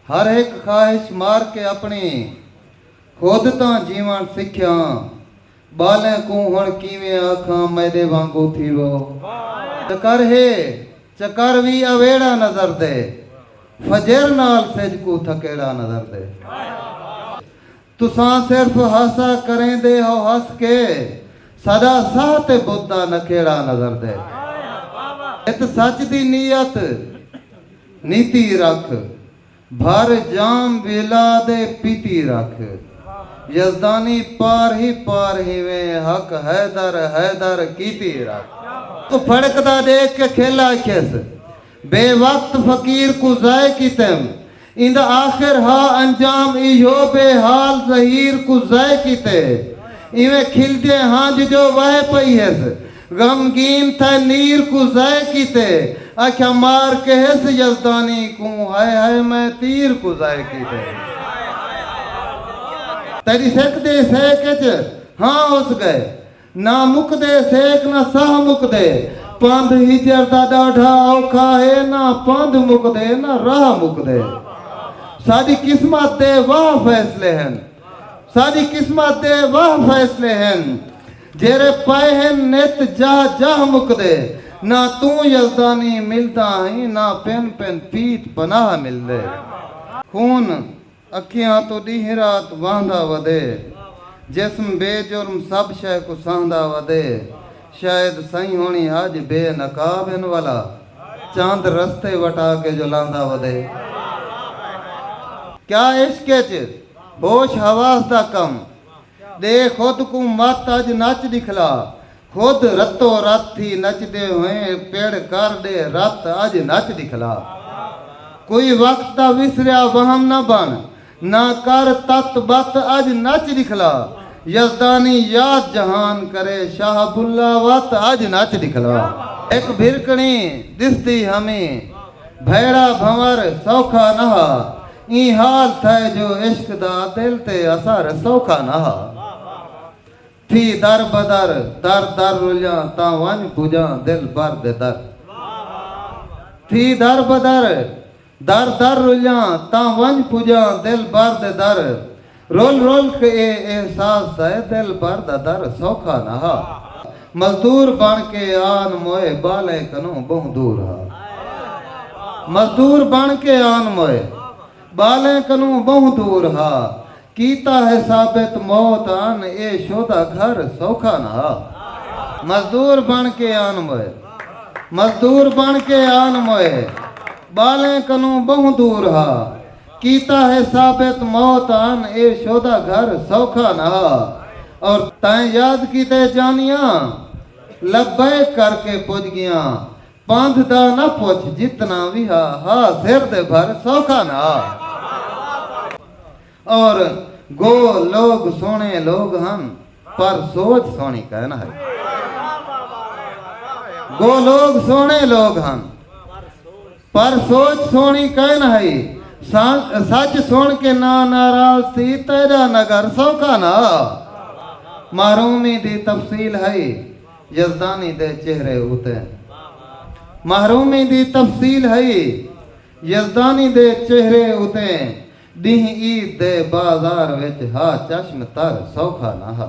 हर एक ख्वाहिश मार के अपनी खुद तो जीवन सिख्या बाले को हुण किवें आखां मैदे वांगू थी वो चकर है चकर भी अवेड़ा नजर दे फजर नाल सेज को थकेड़ा नजर दे तुसां सिर्फ हासा करें दे हो हस के सदा साह ते बुद्धा नखेड़ा नजर दे इत सच दी नीयत नीति रख भर जाम वेला दे पीती रख यजदानी पार ही वे हक हैदर कीती रख तो फड़कदा देख के खेला खेस बेवक्त फकीर को जाय कीतम इंद आखिर हा अंजाम इहो बेहाल जहीर को जाय कीते इवे खिलदे हांज जो वह पई है गमगीन था नीर को जाय कीते आख्या मार के हस यजदानी को हाय मैं तीर को जाय कीते तेरी सेक दे सेक हाँ उस गए ना मुक दे सेक ना सह मुक दे पंध हिजर दा डाढ़ा औखा है ना पंध मुक दे ना राह मुक दे साडी किस्मत दे वाह फैसले हैं साडी किस्मत दे वाह फैसले हैं जेरे पाए हैं नित जा मुक दे ना तू यजदानी मिलता है ना पेन पीत पनाह मिल दे खून अखियां तो ॾींहुं राति वहंदा वधे जिस्म बेजुर्म सब शइ को सहंदा वधे शायद सही होनी अज बेनकाब हिन वाला चांद रस्ते वटा के जो लांदा वधे क्या इश्क च होश हवास दा कम दे खुद को मत अज नच दिखला खुद रतो रत थी नचदे हुए पेड़ कर दे रत अज नच दिखला कोई वक्त दा विसरिया वहम न बन ना कर तत बत अज नच दिखला यजदानी याद जहान करे शाहबुल्ला वत अज नच दिखला एक भिरकणी दिसती हमें भैड़ा भंवर सौखा नहा ई हाल थे जो इश्क दा दिल ते असर सौखा नहा थी दर बदर दर रुलिया ता वन पूजा दिल भर दे दर थी दर बदर दर रुलिया ता वन पूजा दिल भर दे दर रोल के एहसास है दिल भर दा दर सौखा नहा मजदूर बन के आन मोए बाले कनो बहु दूर हा मजदूर बन के आन मोए बाले कनो बहु दूर हा कीता है साबित मौत आन ए शोदा घर सौखा नहा मजदूर बन के आन मोए बाले कनो बहु दूर हा कीता है साबित मौत आन ए शोदा घर सौखा नहा और तैं याद कीते जानिया लब्बे करके पुज गया पंध दा ना पुछ जितना भी हा सिर दे भर सौखा नहा और गो लोग सोने लोग हम पर सोच सोनी कहना है गो लोग सोने लोग हम पर सोच सोनी कहना है सच सुन के ना नाराज थी तेरा नगर सौखा ना महरूमी दी तफसील है यजदानी दे चेहरे उते महरूमी दी तफसील है यजदानी दे चेहरे उते ॾींहुं ईद दे बाज़ार विच हा चश्म तर सौखा ना हा।